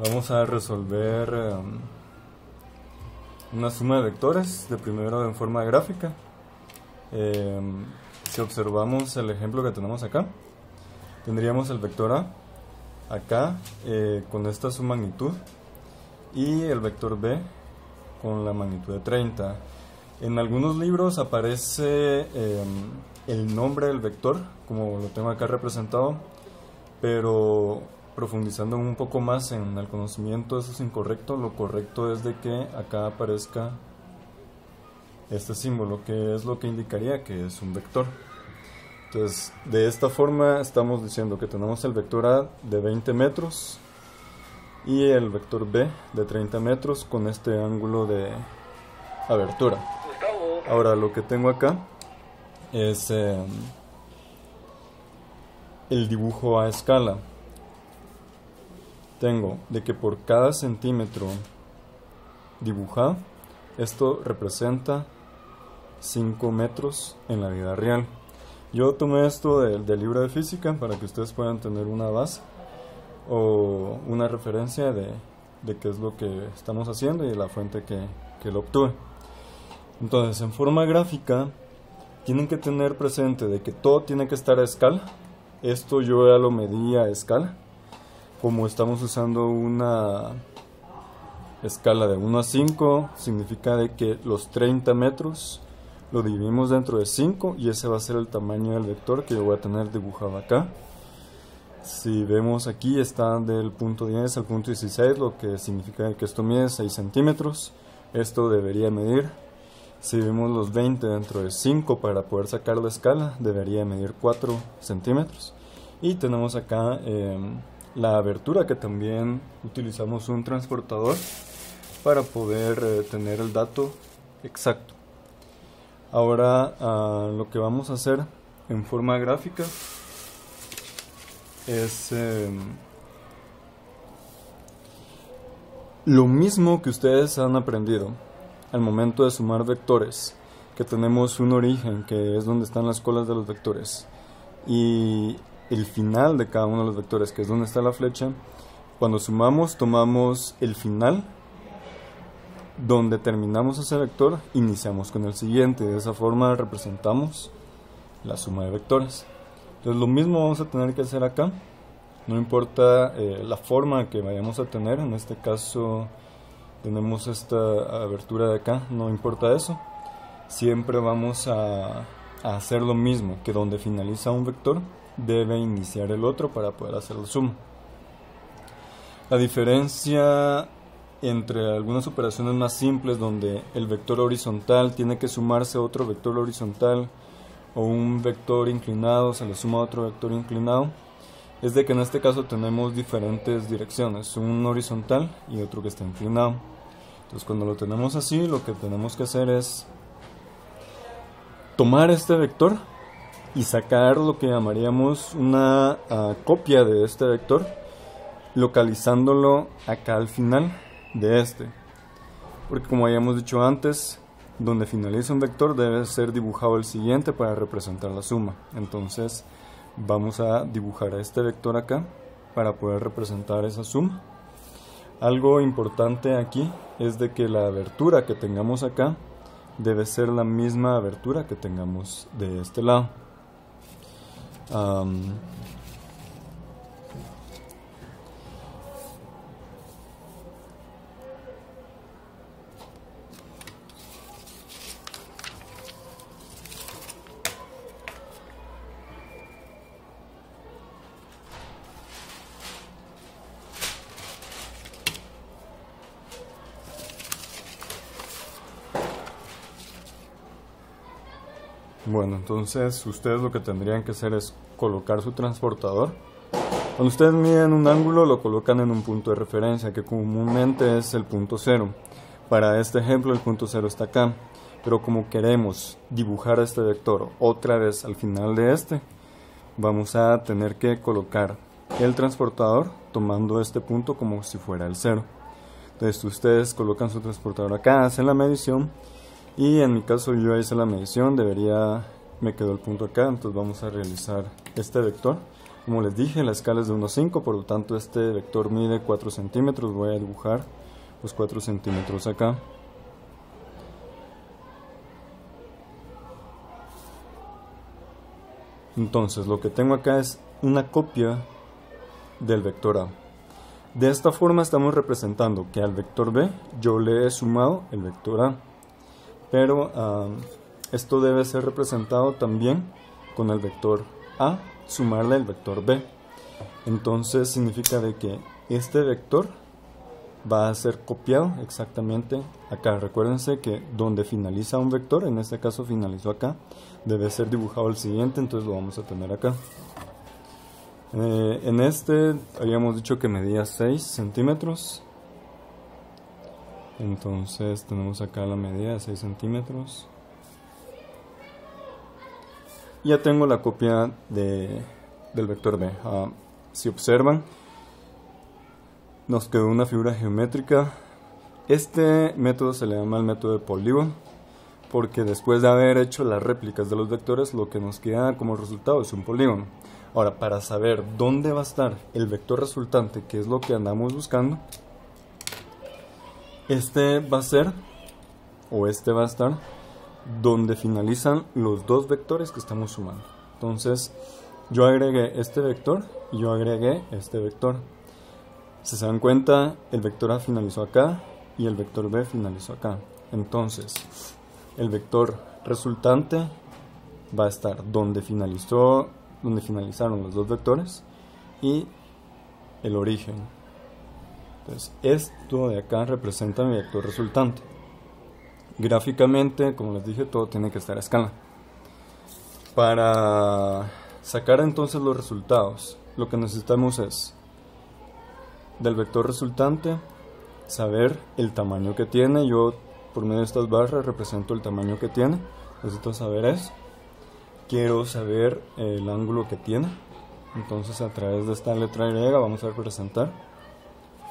Vamos a resolver una suma de vectores, de primero en forma gráfica. Si observamos el ejemplo que tenemos acá, tendríamos el vector A acá con esta su magnitud y el vector B con la magnitud de 30. En algunos libros aparece el nombre del vector, como lo tengo acá representado, pero profundizando un poco más en el conocimiento, eso es incorrecto. Lo correcto es de que acá aparezca este símbolo, que es lo que indicaría que es un vector. Entonces, de esta forma estamos diciendo que tenemos el vector A de 20 metros y el vector B de 30 metros con este ángulo de abertura. Ahora, lo que tengo acá es el dibujo a escala. Tengo de que por cada centímetro dibujado, esto representa 5 metros en la vida real. Yo tomé esto del libro de física para que ustedes puedan tener una base o una referencia de qué es lo que estamos haciendo y la fuente que lo obtuve. Entonces, en forma gráfica, tienen que tener presente de que todo tiene que estar a escala. Esto yo ya lo medí a escala. Como estamos usando una escala de 1 a 5, significa de que los 30 metros lo dividimos dentro de 5 y ese va a ser el tamaño del vector que yo voy a tener dibujado acá. Si vemos aquí, está del punto 10 al punto 16, lo que significa que esto mide 6 centímetros. Esto debería medir, si vemos los 20 dentro de 5 para poder sacar la escala, debería medir 4 centímetros. Y tenemos acá la abertura, que también utilizamos un transportador para poder tener el dato exacto. Ahora lo que vamos a hacer en forma gráfica es lo mismo que ustedes han aprendido al momento de sumar vectores, que tenemos un origen que es donde están las colas de los vectores y el final de cada uno de los vectores, que es donde está la flecha. Cuando sumamos, tomamos el final donde terminamos ese vector, iniciamos con el siguiente. De esa forma representamos la suma de vectores. Entonces lo mismo vamos a tener que hacer acá. No importa la forma que vayamos a tener, en este caso tenemos esta abertura de acá, no importa eso. Siempre vamos a hacer lo mismo, que donde finaliza un vector debe iniciar el otro para poder hacer la suma. La diferencia entre algunas operaciones más simples, donde el vector horizontal tiene que sumarse a otro vector horizontal, o un vector inclinado se le suma a otro vector inclinado, es de que en este caso tenemos diferentes direcciones, un horizontal y otro que está inclinado. Entonces, cuando lo tenemos así, lo que tenemos que hacer es tomar este vector y sacar lo que llamaríamos una copia de este vector, localizándolo acá al final de este, porque como habíamos dicho antes, donde finaliza un vector debe ser dibujado el siguiente para representar la suma. Entonces vamos a dibujar a este vector acá para poder representar esa suma. Algo importante aquí es de que la abertura que tengamos acá debe ser la misma abertura que tengamos de este lado. Bueno, entonces ustedes lo que tendrían que hacer es colocar su transportador. Cuando ustedes miden un ángulo, lo colocan en un punto de referencia, que comúnmente es el punto 0. Para este ejemplo, el punto 0 está acá. Pero como queremos dibujar este vector otra vez al final de este, vamos a tener que colocar el transportador tomando este punto como si fuera el 0. Entonces ustedes colocan su transportador acá, hacen la medición. Y en mi caso yo hice la medición, me quedó el punto acá, entonces vamos a realizar este vector Como les dije, la escala es de 1 a 5, por lo tanto este vector mide 4 centímetros. Voy a dibujar los 4 centímetros acá. Entonces lo que tengo acá es una copia del vector A. De esta forma estamos representando que al vector B yo le he sumado el vector A. Pero esto debe ser representado también con el vector A, sumarle el vector B. Entonces significa de que este vector va a ser copiado exactamente acá. Recuérdense que donde finaliza un vector, en este caso finalizó acá, debe ser dibujado el siguiente, entonces lo vamos a tener acá. En este habíamos dicho que medía 6 centímetros. Entonces tenemos acá la medida de 6 centímetros. Ya tengo la copia del vector B. Si observan, nos quedó una figura geométrica. Este método se le llama el método de polígono, porque después de haber hecho las réplicas de los vectores, lo que nos queda como resultado es un polígono. Ahora, para saber dónde va a estar el vector resultante, que es lo que andamos buscando, este va a estar donde finalizan los dos vectores que estamos sumando. Entonces, yo agregué este vector y yo agregué este vector. Si se dan cuenta, el vector A finalizó acá y el vector B finalizó acá. Entonces, el vector resultante va a estar donde finalizaron los dos vectores y el origen. Entonces, esto de acá representa mi vector resultante. Gráficamente, como les dije, todo tiene que estar a escala. Para sacar entonces los resultados, lo que necesitamos es del vector resultante saber el tamaño que tiene. Yo por medio de estas barras represento el tamaño que tiene. Necesito saber eso. Quiero saber el ángulo que tiene. Entonces a través de esta letra Y vamos a representar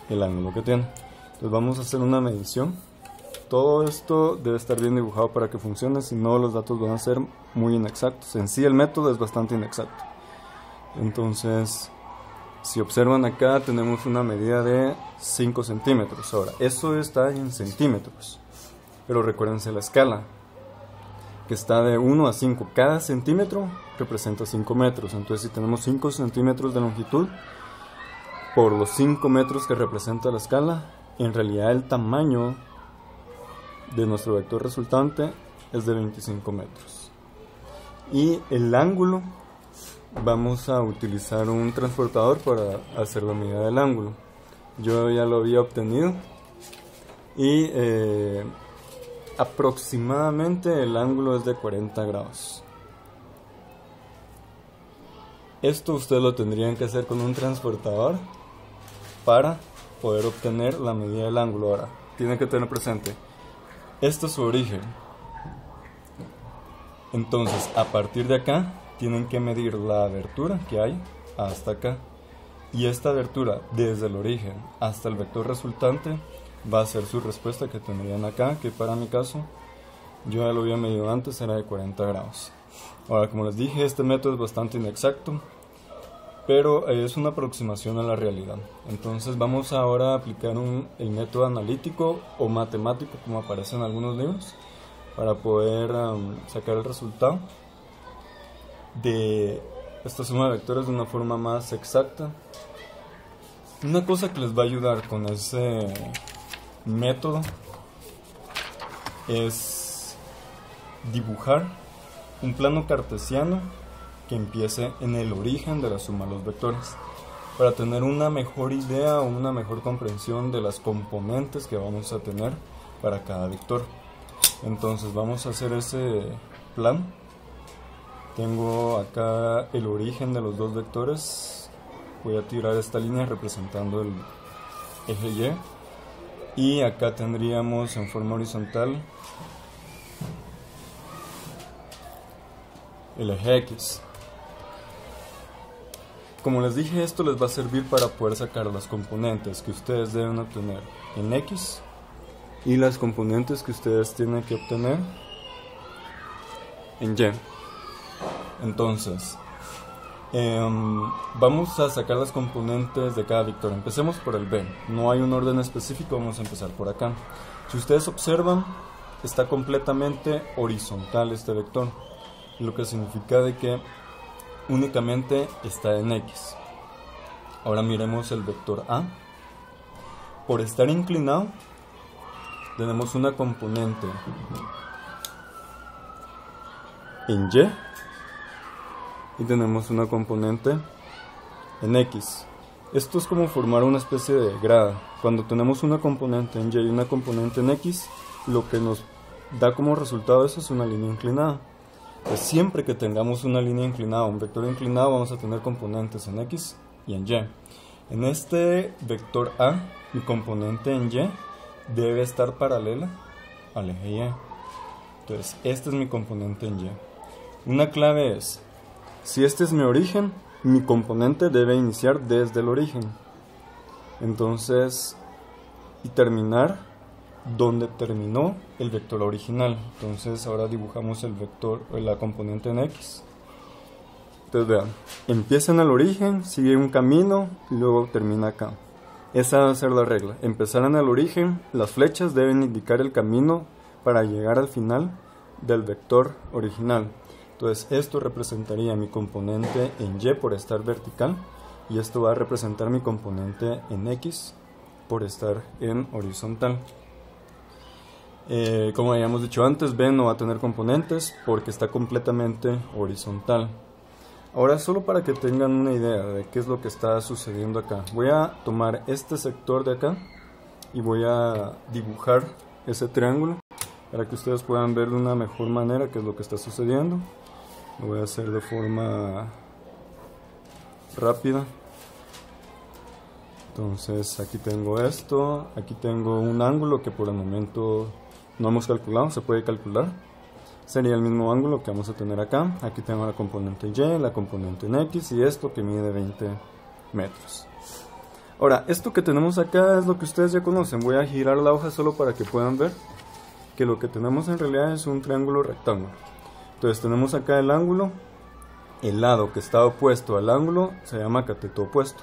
el ángulo que tiene. Entonces vamos a hacer una medición. Todo esto debe estar bien dibujado para que funcione, si no los datos van a ser muy inexactos. En sí el método es bastante inexacto. Entonces, si observan acá tenemos una medida de 5 centímetros. Ahora, eso está en centímetros, pero recuérdense la escala, que está de 1 a 5. Cada centímetro representa 5 metros. Entonces, si tenemos 5 centímetros de longitud por los 5 metros que representa la escala, en realidad el tamaño de nuestro vector resultante es de 25 metros. Y el ángulo, vamos a utilizar un transportador para hacer la medida del ángulo. Yo ya lo había obtenido y aproximadamente el ángulo es de 40 grados. Esto ustedes lo tendrían que hacer con un transportador para poder obtener la medida del ángulo. Ahora, tienen que tener presente, este es su origen. Entonces, a partir de acá, tienen que medir la abertura que hay hasta acá. Y esta abertura, desde el origen hasta el vector resultante, va a ser su respuesta que tendrían acá, que para mi caso, yo ya lo había medido antes, era de 40 grados. Ahora, como les dije, este método es bastante inexacto, pero es una aproximación a la realidad. Entonces vamos ahora a aplicar el método analítico o matemático, como aparece en algunos libros, para poder sacar el resultado de esta suma de vectores de una forma más exacta. Una cosa que les va a ayudar con ese método es dibujar un plano cartesiano que empiece en el origen de la suma de los vectores, para tener una mejor idea o una mejor comprensión de las componentes que vamos a tener para cada vector. Entonces vamos a hacer ese plan. Tengo acá el origen de los dos vectores. Voy a tirar esta línea representando el eje Y, y acá tendríamos en forma horizontal el eje X. Como les dije, esto les va a servir para poder sacar las componentes que ustedes deben obtener en X y las componentes que ustedes tienen que obtener en Y. Entonces, Vamos a sacar las componentes de cada vector. Empecemos por el B. No hay un orden específico, vamos a empezar por acá. Si ustedes observan, está completamente horizontal este vector, lo que significa de que únicamente está en X. Ahora miremos el vector A. Por estar inclinado, tenemos una componente en Y y tenemos una componente en X. Esto es como formar una especie de grada. Cuando tenemos una componente en Y y una componente en X, lo que nos da como resultado eso es una línea inclinada. Pues siempre que tengamos una línea inclinada, un vector inclinado, vamos a tener componentes en X y en Y. En este vector A, mi componente en Y debe estar paralela al eje Y. Entonces, este es mi componente en Y. Una clave es, si este es mi origen, mi componente debe iniciar desde el origen. Entonces, y terminar donde terminó el vector original. Entonces, ahora dibujamos el vector, la componente en X. Entonces, vean, empieza en el origen, sigue un camino y luego termina acá. Esa va a ser la regla. Empezar en el origen, las flechas deben indicar el camino para llegar al final del vector original. Entonces esto representaría mi componente en Y por estar vertical y esto va a representar mi componente en X por estar en horizontal. Como habíamos dicho antes, B no va a tener componentes porque está completamente horizontal. Ahora, solo para que tengan una idea de qué es lo que está sucediendo acá, voy a tomar este sector de acá y voy a dibujar ese triángulo para que ustedes puedan ver de una mejor manera qué es lo que está sucediendo. Lo voy a hacer de forma rápida. Entonces aquí tengo esto, aquí tengo un ángulo que por el momento no hemos calculado, se puede calcular. Sería el mismo ángulo que vamos a tener acá. Aquí tengo la componente Y, la componente en X y esto que mide 20 metros. Ahora, esto que tenemos acá es lo que ustedes ya conocen. Voy a girar la hoja solo para que puedan ver que lo que tenemos en realidad es un triángulo rectángulo. Entonces tenemos acá el ángulo, el lado que está opuesto al ángulo se llama cateto opuesto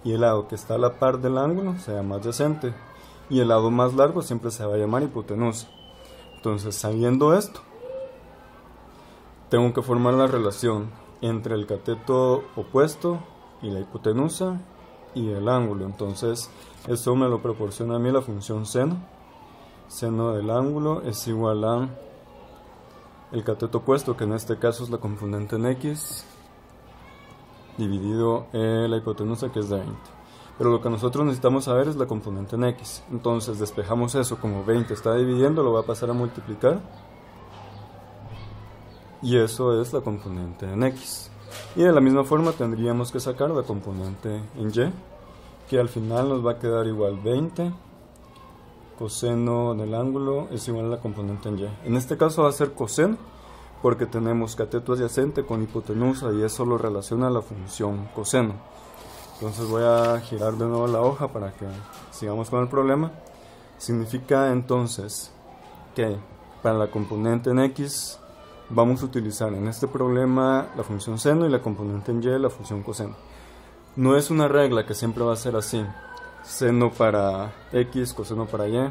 y el lado que está a la par del ángulo se llama adyacente y el lado más largo siempre se va a llamar hipotenusa. Entonces, sabiendo esto, tengo que formar la relación entre el cateto opuesto y la hipotenusa y el ángulo. Entonces eso me lo proporciona a mí la función seno. Seno del ángulo es igual a el cateto opuesto, que en este caso es la componente en X, dividido la hipotenusa, que es de 20. Pero lo que nosotros necesitamos saber es la componente en X. Entonces despejamos eso, como 20 está dividiendo, lo va a pasar a multiplicar. Y eso es la componente en X. Y de la misma forma tendríamos que sacar la componente en Y, que al final nos va a quedar igual 20. Coseno del ángulo es igual a la componente en Y. En este caso va a ser coseno, porque tenemos cateto adyacente con hipotenusa y eso lo relaciona a la función coseno. Entonces voy a girar de nuevo la hoja para que sigamos con el problema. Significa entonces que para la componente en X vamos a utilizar en este problema la función seno y la componente en Y la función coseno. No es una regla que siempre va a ser así, seno para X, coseno para Y.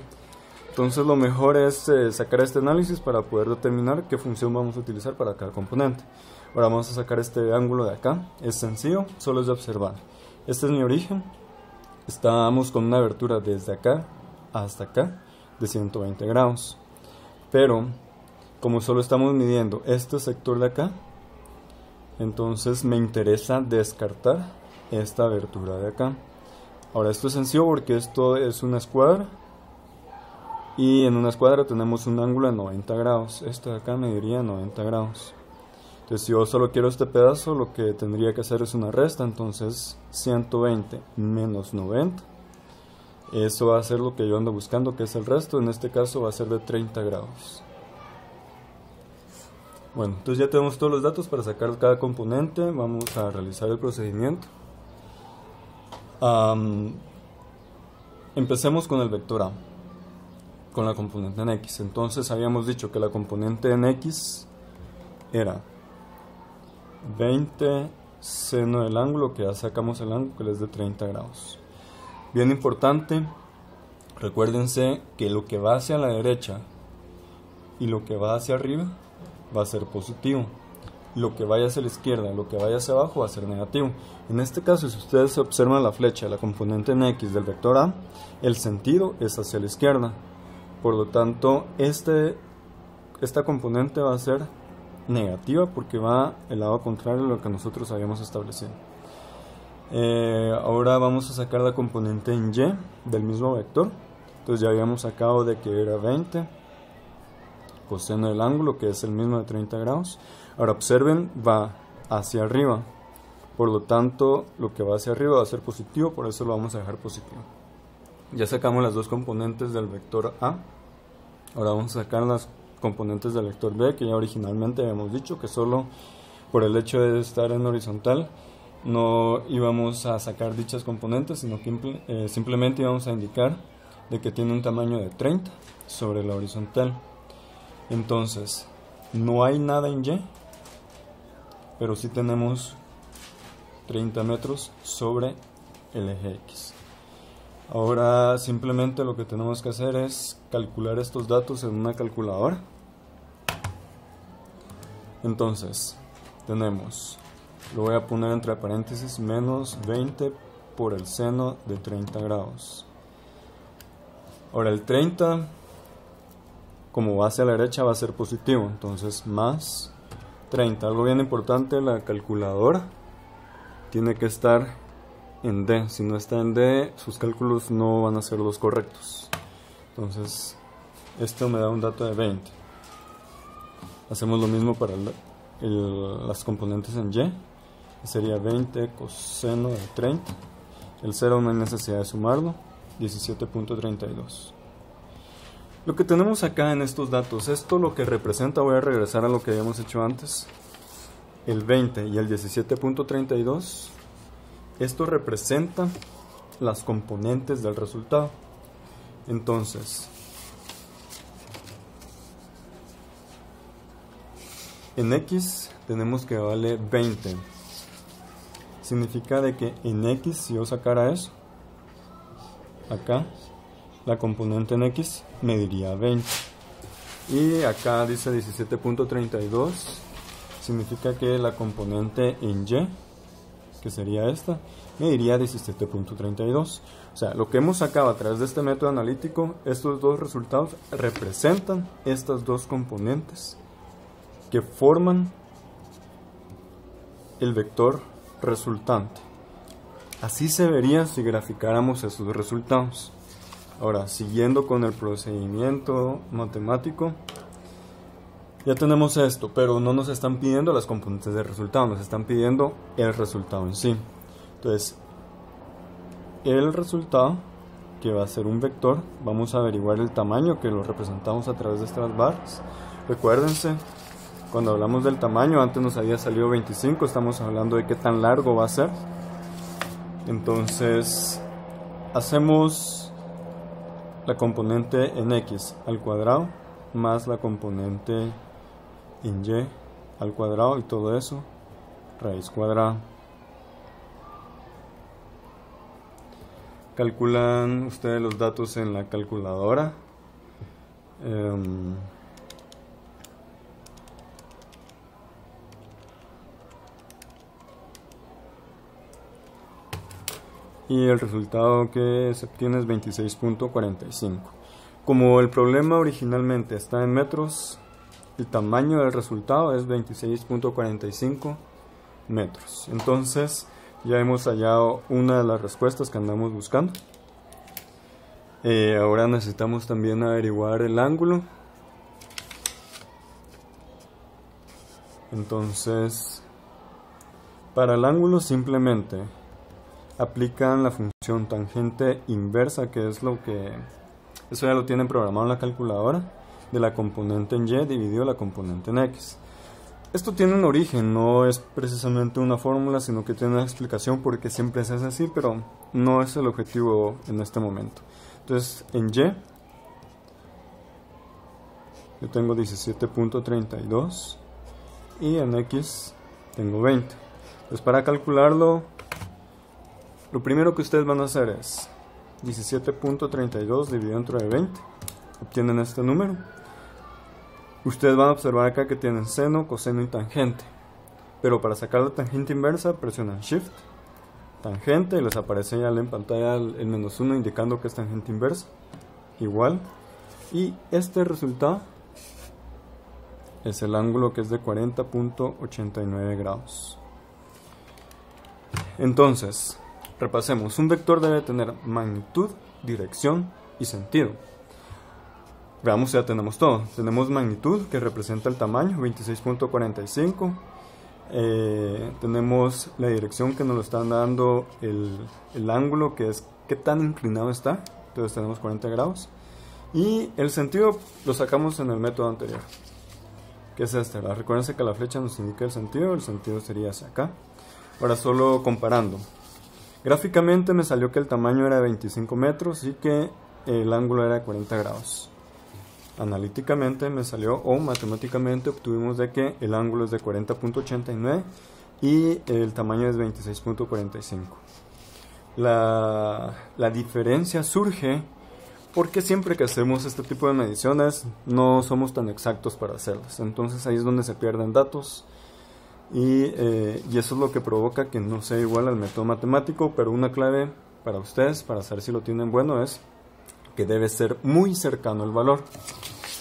Entonces lo mejor es sacar este análisis para poder determinar qué función vamos a utilizar para cada componente. Ahora vamos a sacar este ángulo de acá. Es sencillo, solo es de observar. Este es mi origen. Estábamos con una abertura desde acá hasta acá de 120 grados. Pero como solo estamos midiendo este sector de acá, entonces me interesa descartar esta abertura de acá. Ahora esto es sencillo porque esto es una escuadra y en una escuadra tenemos un ángulo de 90 grados. Esto de acá mediría 90 grados. Entonces si yo solo quiero este pedazo, lo que tendría que hacer es una resta. Entonces 120 menos 90, eso va a ser lo que yo ando buscando, que es el resto. En este caso va a ser de 30 grados. Bueno, entonces ya tenemos todos los datos para sacar cada componente. Vamos a realizar el procedimiento. Empecemos con el vector A, con la componente en X. Entonces habíamos dicho que la componente en X era 20 seno del ángulo, que ya sacamos el ángulo, que es de 30 grados. Bien importante, recuérdense que lo que va hacia la derecha y lo que va hacia arriba va a ser positivo. Lo que vaya hacia la izquierda, lo que vaya hacia abajo va a ser negativo. En este caso, si ustedes observan la flecha, la componente en X del vector A, el sentido es hacia la izquierda. Por lo tanto, esta componente va a ser negativa porque va el lado contrario a lo que nosotros habíamos establecido. Ahora vamos a sacar la componente en Y del mismo vector. Entonces ya habíamos sacado de que era 20 coseno del ángulo, que es el mismo de 30 grados. Ahora observen, va hacia arriba, por lo tanto lo que va hacia arriba va a ser positivo, por eso lo vamos a dejar positivo. Ya sacamos las dos componentes del vector A. Ahora vamos a sacar las componentes del vector B, que ya originalmente habíamos dicho que solo por el hecho de estar en horizontal no íbamos a sacar dichas componentes, sino que simplemente íbamos a indicar de que tiene un tamaño de 30 sobre la horizontal. Entonces, no hay nada en Y, pero sí tenemos 30 metros sobre el eje X. Ahora simplemente lo que tenemos que hacer es calcular estos datos en una calculadora. Entonces, tenemos, lo voy a poner entre paréntesis, menos 20 por el seno de 30 grados. Ahora el 30, como va hacia la derecha, va a ser positivo, entonces más 30. Algo bien importante, la calculadora tiene que estar en D. Si no está en D, sus cálculos no van a ser los correctos. Entonces, esto me da un dato de 20. Hacemos lo mismo para las componentes en Y. Sería 20 coseno de 30. El 0 no hay necesidad de sumarlo. 17.32. Lo que tenemos acá en estos datos, esto lo que representa, voy a regresar a lo que habíamos hecho antes, el 20 y el 17.32, esto representa las componentes del resultado. Entonces, en X tenemos que vale 20. Significa de que en X, si yo sacara eso, acá, la componente en X mediría 20. Y acá dice 17.32, significa que la componente en Y, que sería esta, mediría 17.32. O sea, lo que hemos sacado a través de este método analítico, estos dos resultados representan estas dos componentes que forman el vector resultante. Así se vería si graficáramos esos resultados. Ahora, siguiendo con el procedimiento matemático, ya tenemos esto, pero no nos están pidiendo las componentes del resultado, nos están pidiendo el resultado en sí. Entonces, el resultado, que va a ser un vector, vamos a averiguar el tamaño, que lo representamos a través de estas barras. Recuérdense, cuando hablamos del tamaño, antes nos había salido 25, estamos hablando de qué tan largo va a ser. Entonces, hacemos la componente en X al cuadrado más la componente en Y al cuadrado y todo eso, raíz cuadrada. Calculan ustedes los datos en la calculadora. Y el resultado que se obtiene es 26.45. Como el problema originalmente está en metros, el tamaño del resultado es 26.45 metros. Entonces ya hemos hallado una de las respuestas que andamos buscando. Ahora necesitamos también averiguar el ángulo. Entonces, para el ángulo simplemente aplican la función tangente inversa, que es lo que, eso ya lo tienen programado en la calculadora, de la componente en Y dividido la componente en X. Esto tiene un origen, no es precisamente una fórmula, sino que tiene una explicación porque siempre se hace así, pero no es el objetivo en este momento. Entonces, en Y yo tengo 17.32 y en X tengo 20. Pues para calcularlo, lo primero que ustedes van a hacer es 17.32 dividido entre 20. Obtienen este número. Ustedes van a observar acá que tienen seno, coseno y tangente. Pero para sacar la tangente inversa presionan Shift, tangente, y les aparece ya en pantalla el -1 indicando que es tangente inversa. Igual. Y este resultado es el ángulo, que es de 40.89 grados. Entonces, repasemos. Un vector debe tener magnitud, dirección y sentido. Veamos, ya tenemos todo. Tenemos magnitud, que representa el tamaño, 26.45. Tenemos la dirección, que nos lo están dando el ángulo, que es qué tan inclinado está. Entonces tenemos 40 grados. Y el sentido lo sacamos en el método anterior, que es este. Recuerden que la flecha nos indica el sentido sería hacia acá. Ahora solo comparando. Gráficamente me salió que el tamaño era de 25 metros y que el ángulo era de 40 grados. Analíticamente me salió, o matemáticamente obtuvimos de que el ángulo es de 40.89 y el tamaño es 26.45. La diferencia surge porque siempre que hacemos este tipo de mediciones no somos tan exactos para hacerlas. Entonces ahí es donde se pierden datos y eso es lo que provoca que no sea igual al método matemático. Pero una clave para ustedes, para saber si lo tienen bueno, es que debe ser muy cercano el valor.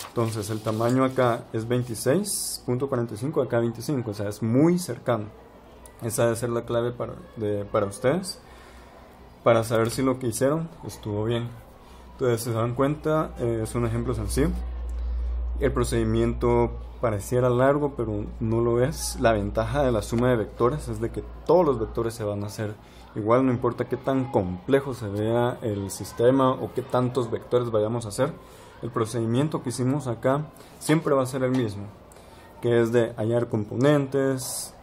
Entonces el tamaño acá es 26.45, acá 25, o sea, es muy cercano. Esa debe ser la clave para ustedes, para saber si lo que hicieron estuvo bien. Entonces, si se dan cuenta, es un ejemplo sencillo. El procedimiento pareciera largo, pero no lo es. La ventaja de la suma de vectores es de que todos los vectores se van a hacer igual, no importa qué tan complejo se vea el sistema o qué tantos vectores vayamos a hacer. El procedimiento que hicimos acá siempre va a ser el mismo, que es de hallar componentes,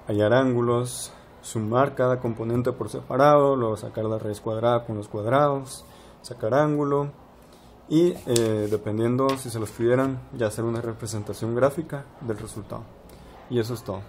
hallar ángulos, sumar cada componente por separado, luego sacar la raíz cuadrada con los cuadrados, sacar ángulo y dependiendo si se los pidieran, ya hacer una representación gráfica del resultado. Y eso es todo.